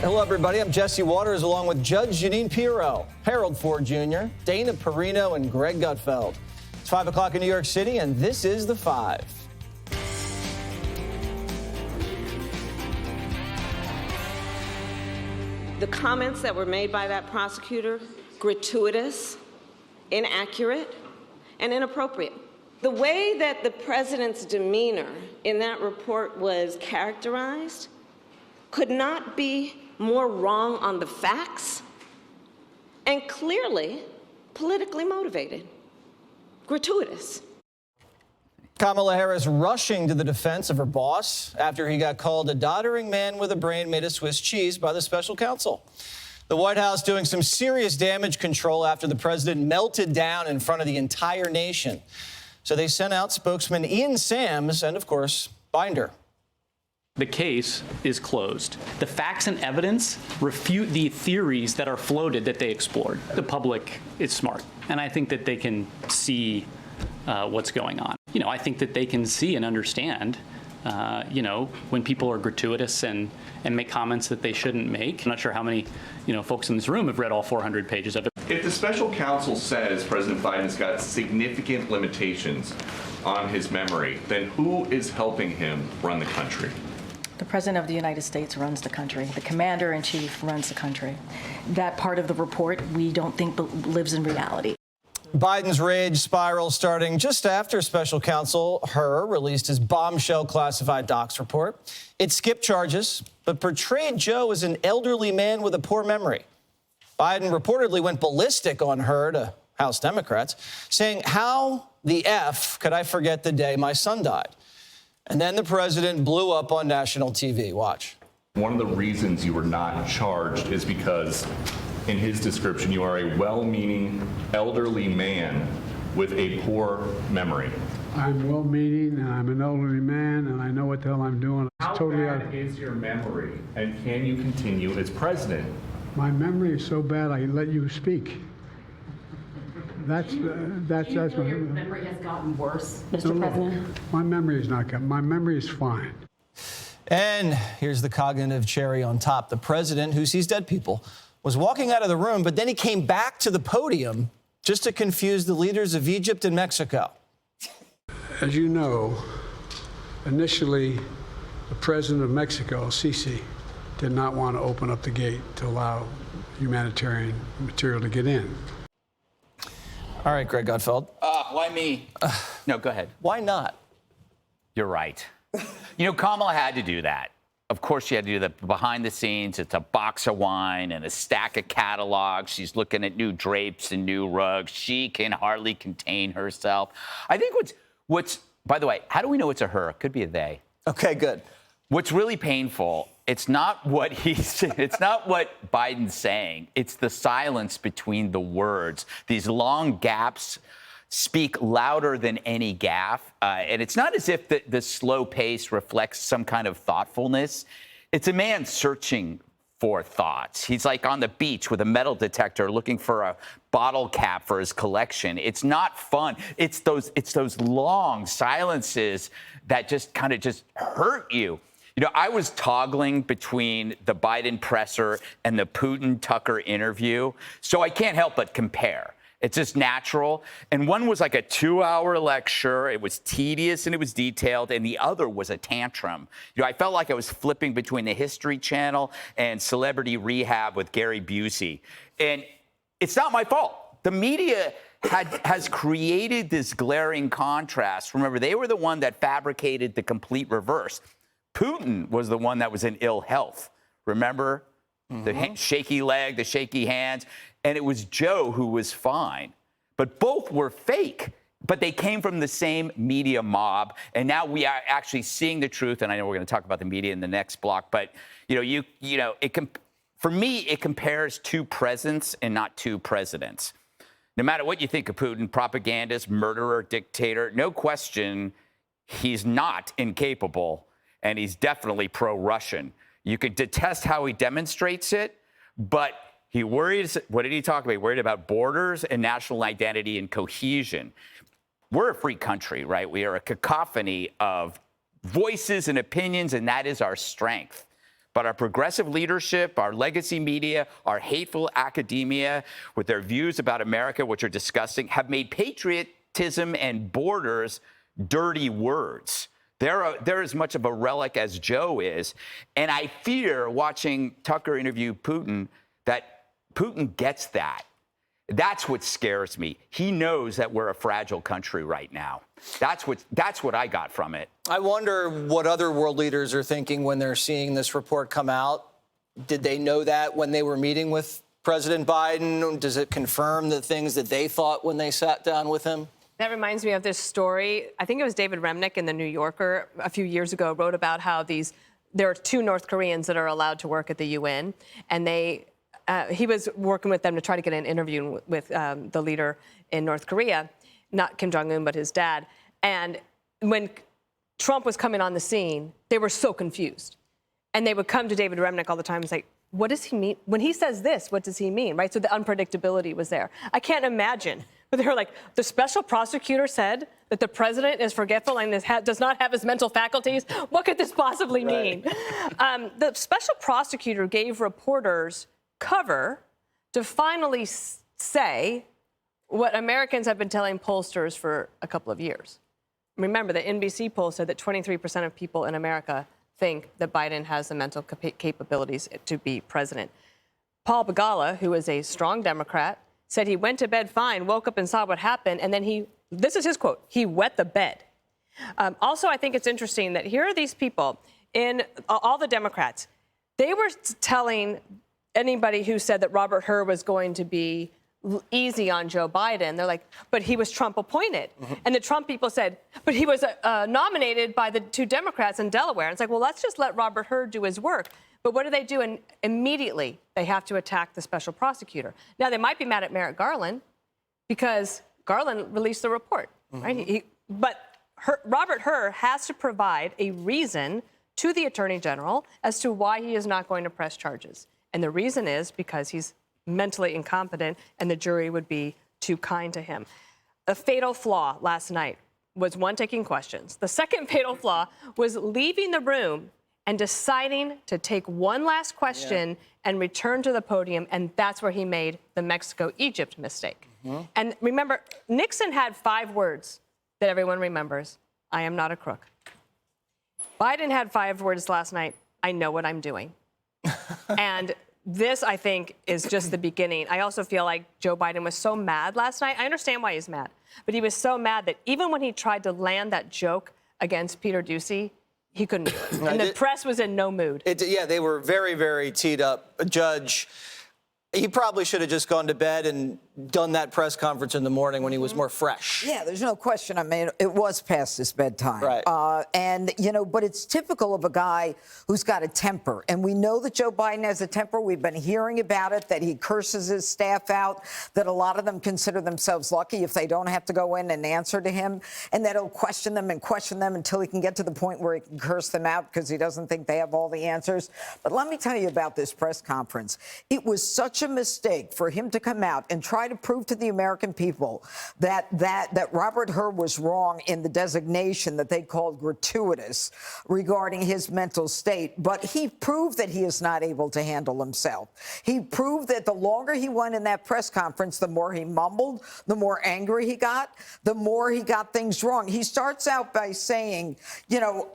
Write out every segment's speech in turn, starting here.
Hello, everybody. I'm Jesse Waters, along with Judge Janine Pirro, Harold Ford Jr., Dana Perino, and Greg Gutfeld. It's 5 o'clock in New York City, and this is The Five. The comments that were made by that prosecutor, gratuitous, inaccurate, and inappropriate. The way that the president's demeanor in that report was characterized could not be more wrong on the facts and clearly politically motivated, gratuitous. Kamala Harris rushing to the defense of her boss after he got called a doddering man with a brain made of Swiss cheese by the special counsel. The White House doing some serious damage control after the president melted down in front of the entire nation. So they sent out spokesman Ian Sams and, of course, Binder. The case is closed. The facts and evidence refute the theories that are floated that they explored. The public is smart, and I think that they can see what's going on. I think that they can see and understand, when people are gratuitous and make comments that they shouldn't make. I'm not sure how many, folks in this room have read all 400 pages of it. If the special counsel says President Biden's got significant limitations on his memory, then who is helping him run the country? The President of the United States runs the country. The Commander-in-Chief runs the country. That part of the report we don't think lives in reality. Biden's rage spiral starting just after Special Counsel Hur released his bombshell classified docs report. It skipped charges, but portrayed Joe as an elderly man with a poor memory. Biden reportedly went ballistic on Hur to House Democrats, saying, "How the F could I forget the day my son died?" And then the president blew up on national TV. Watch. One of the reasons you were not charged is because, in his description, you are a well-meaning elderly man with a poor memory. I'm well-meaning, and I'm an elderly man, and I know what the hell I'm doing. How bad is your memory, and can you continue as president? My memory is so bad I let you speak. That's Do you feel your memory has gotten worse, Mr. President? My memory is not good. My memory is fine. And here's the cognitive cherry on top. The president, who sees dead people, was walking out of the room, but then he came back to the podium just to confuse the leaders of Egypt and Mexico. As you know, initially, the president of Mexico, Sisi, did not want to open up the gate to allow humanitarian material to get in. All right, Greg Gutfeld. Why me? No, go ahead. Why not? You're right. Kamala had to do that. Of course, she had to do the behind the scenes. It's a box of wine and a stack of catalogs. She's looking at new drapes and new rugs. She can hardly contain herself. I think what's by the way, how do we know it's a her? It could be a they. Okay, good. What's really painful, it's not what it's not what Biden's saying. It's the silence between the words. These long gaps speak louder than any gaffe. And it's not as if the slow pace reflects some kind of thoughtfulness. It's a man searching for thoughts. He's like on the beach with a metal detector looking for a bottle cap for his collection. It's not fun. It's those long silences that just kind of just hurt you. I was toggling between the Biden presser and the Putin-Tucker interview, so I can't help but compare. It's just natural. And one was like a 2-hour lecture. It was tedious and it was detailed. And the other was a tantrum. I felt like I was flipping between the History Channel and Celebrity Rehab with Gary Busey. And it's not my fault. The media has created this glaring contrast. Remember, they were the one that fabricated the complete reverse. Putin was the one that was in ill health. Remember? The shaky leg, the shaky hands. And it was Joe who was fine. But both were fake. But they came from the same media mob. And now we are actually seeing the truth. And I know we're going to talk about the media in the next block. But, for me, it compares two presidents and not two presidents. No matter what you think of Putin, propagandist, murderer, dictator, no question, he's not incapable. And he's definitely pro-Russian. You could detest how he demonstrates it, but he worries, what did he talk about? He worried about borders and national identity and cohesion. We're a free country, right? We are a cacophony of voices and opinions, and that is our strength. But our progressive leadership, our legacy media, our hateful academia, with their views about America, which are disgusting, have made patriotism and borders dirty words. They're as much of a relic as Joe is. And I fear, watching Tucker interview Putin, that Putin gets that. That's what scares me. He knows that we're a fragile country right now. That's what I got from it. I wonder what other world leaders are thinking when they're seeing this report come out. Did they know that when they were meeting with President Biden? Does it confirm the things that they thought when they sat down with him? That reminds me of this story. I think it was David Remnick in The New Yorker a few years ago wrote about how there are 2 North Koreans that are allowed to work at the UN, and he was working with them to try to get an interview with the leader in North Korea, not Kim Jong-un, but his dad. And when Trump was coming on the scene, they were so confused. And they would come to David Remnick all the time and say, what does he mean? When he says this, what does he mean, right? So the unpredictability was there. I can't imagine. But they were like, the special prosecutor said that the president is forgetful and does not have his mental faculties. What could this possibly mean? The special prosecutor gave reporters cover to finally say what Americans have been telling pollsters for a couple of years. Remember, the NBC poll said that 23% of people in America think that Biden has the mental capabilities to be president. Paul Begala, who is a strong Democrat, said he went to bed fine, woke up and saw what happened, and then this is his quote, he wet the bed. Also, I think it's interesting that here are these people, in all the Democrats, they were telling anybody who said that Robert Hur was going to be easy on Joe Biden, they're like, but he was Trump appointed. Mm-hmm. And the Trump people said, but he was nominated by the 2 Democrats in Delaware. And it's like, well, let's just let Robert Hur do his work. But what do they do? And immediately they have to attack the special prosecutor. Now, they might be mad at Merrick Garland because Garland released the report, right? But Robert Hur has to provide a reason to the Attorney General as to why he is not going to press charges. And the reason is because he's mentally incompetent and the jury would be too kind to him. A fatal flaw last night was, one, taking questions. The second fatal flaw was leaving the room and deciding to take one last question and return to the podium, and that's where he made the Mexico-Egypt mistake. And remember, Nixon had 5 words that everyone remembers. I am not a crook. Biden had 5 words last night. I know what I'm doing. And this, I think, is just the beginning. I also feel like Joe Biden was so mad last night. I understand why he's mad, but he was so mad that even when he tried to land that joke against Peter Doocy, he couldn't do it. And the press was in no mood. Yeah, they were very, very teed up. Judge, he probably should have just gone to bed and done that press conference in the morning when he was more fresh. Yeah, there's no question. I mean, it was past his bedtime. Right. And, you know, but it's typical of a guy who's got a temper. And we know that Joe Biden has a temper. We've been hearing about it, that he curses his staff out, that a lot of them consider themselves lucky if they don't have to go in and answer to him, and that he'll question them until he can get to the point where he can curse them out because he doesn't think they have all the answers. But let me tell you about this press conference. It was such a mistake for him to come out and try to prove to the American people that Robert Hur was wrong in the designation that they called gratuitous regarding his mental state. But he proved that he is not able to handle himself. He proved that the longer he went in that press conference, the more he mumbled, the more angry he got, the more he got things wrong. He starts out by saying, you know,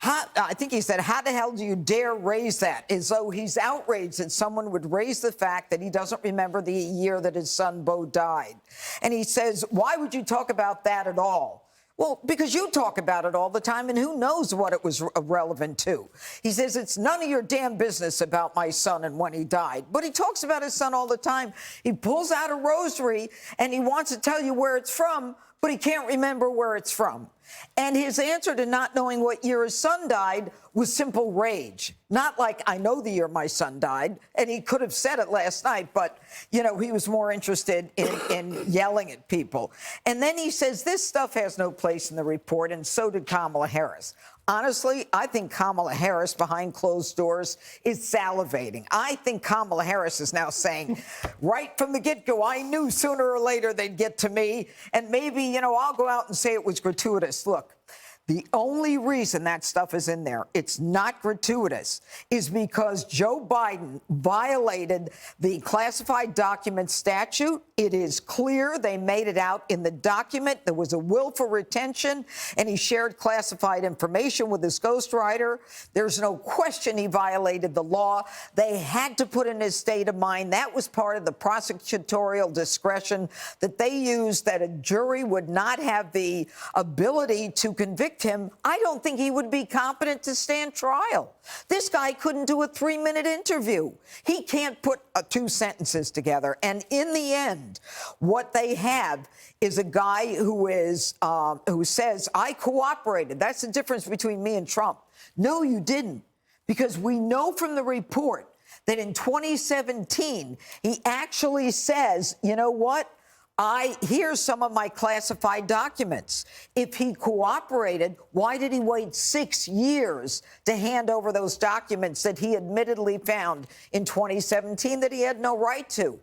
I think he said, how the hell do you dare raise that? As though he's outraged that someone would raise the fact that he doesn't remember the year that his son Beau died. And he says, why would you talk about that at all? Well, because you talk about it all the time, and who knows what it was relevant to. He says, it's none of your damn business about my son and when he died. But he talks about his son all the time. He pulls out a rosary, and he wants to tell you where it's from, but he can't remember where it's from. And his answer to not knowing what year his son died was simple rage. Not like, I know the year my son died, and he could have said it last night, but, you know, he was more interested in yelling at people. And then he says, this stuff has no place in the report, and so did Kamala Harris. Honestly, I think Kamala Harris, behind closed doors, is salivating. I think Kamala Harris is now saying, right from the get-go, I knew sooner or later they'd get to me, and maybe, you know, I'll go out and say it was gratuitous. Look, The only reason that stuff is in there, it's not gratuitous, is because Joe Biden violated the classified document statute. It is clear they made it out in the document. There was a willful retention, and he shared classified information with his ghostwriter. There's no question he violated the law. They had to put in his state of mind. That was part of the prosecutorial discretion that they used, that a jury would not have the ability to convict him. I don't think he would be competent to stand trial. This guy couldn't do a 3-minute interview. He can't put 2 sentences together. And in the end, what they have is a guy who says, I cooperated. That's the difference between me and Trump. No, you didn't. Because we know from the report that in 2017, he actually says, you know what? Here's some of my classified documents. If he cooperated, why did he wait 6 years to hand over those documents that he admittedly found in 2017 that he had no right to?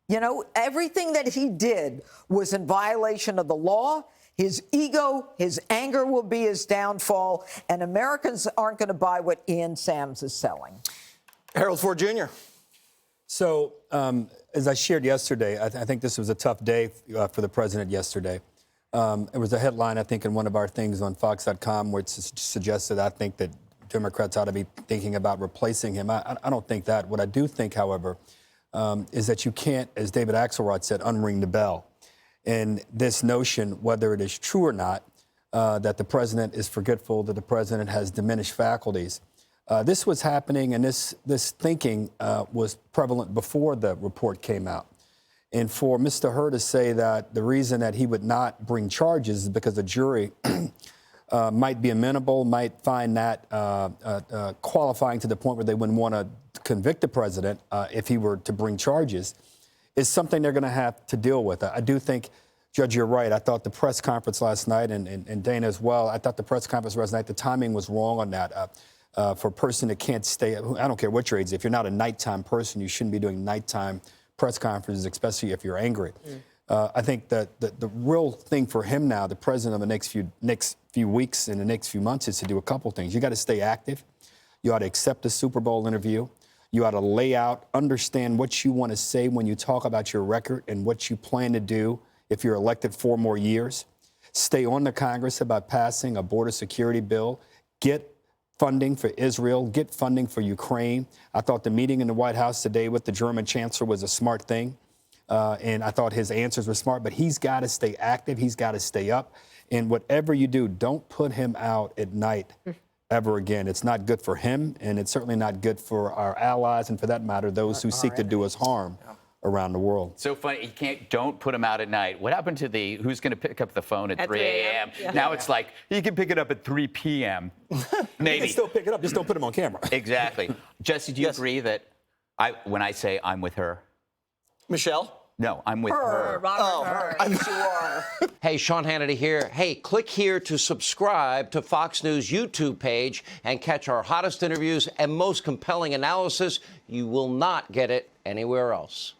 You know, everything that he did was in violation of the law. His ego, his anger will be his downfall, and Americans aren't going to buy what Ian Sams is selling. Harold Ford Jr. So, as I shared yesterday, I think this was a tough day for the president yesterday. It was a headline, I think, in one of our things on Fox.com where it suggested, I think, that Democrats ought to be thinking about replacing him. I don't think that. What I do think, however, is that you can't, as David Axelrod said, unring the bell. And this notion, whether it is true or not, that the president is forgetful, that the president has diminished faculties. This was happening, and this thinking was prevalent before the report came out. And for Mr. Hur to say that the reason that he would not bring charges is because the jury might be amenable, might find that qualifying to the point where they wouldn't want to convict the president if he were to bring charges, is something they're going to have to deal with. I do think, Judge, you're right. I thought the press conference last night, and Dana as well, I thought the press conference last night, the timing was wrong on that. For a person that can't stay, I don't care what your age is, if you're not a nighttime person, you shouldn't be doing nighttime press conferences, especially if you're angry. I think that the real thing for him now, the president of the next few weeks and the next few months, is to do a couple things. You got to stay active. You ought to accept the Super Bowl interview. You ought to lay out, understand what you want to say when you talk about your record and what you plan to do if you're elected 4 more years. Stay on the Congress about passing a border security bill. Get funding for Israel, get funding for Ukraine. I thought the meeting in the White House today with the German chancellor was a smart thing. And I thought his answers were smart, but he's got to stay active. He's got to stay up. And whatever you do, don't put him out at night ever again. It's not good for him, and it's certainly not good for our allies, and for that matter, those who seek to do us harm around the world. So funny, don't put them out at night. What happened to who's going to pick up the phone at 3 a.m.? Yeah. Now it's like, you can pick it up at 3 p.m. Maybe. You can still pick it up, just don't put him on camera. Exactly. Jesse, do you agree that when I say I'm with her? Michelle? No, I'm with her. Robert Hur. I'm sure. Hey, Sean Hannity here. Hey, click here to subscribe to Fox News YouTube page and catch our hottest interviews and most compelling analysis. You will not get it anywhere else.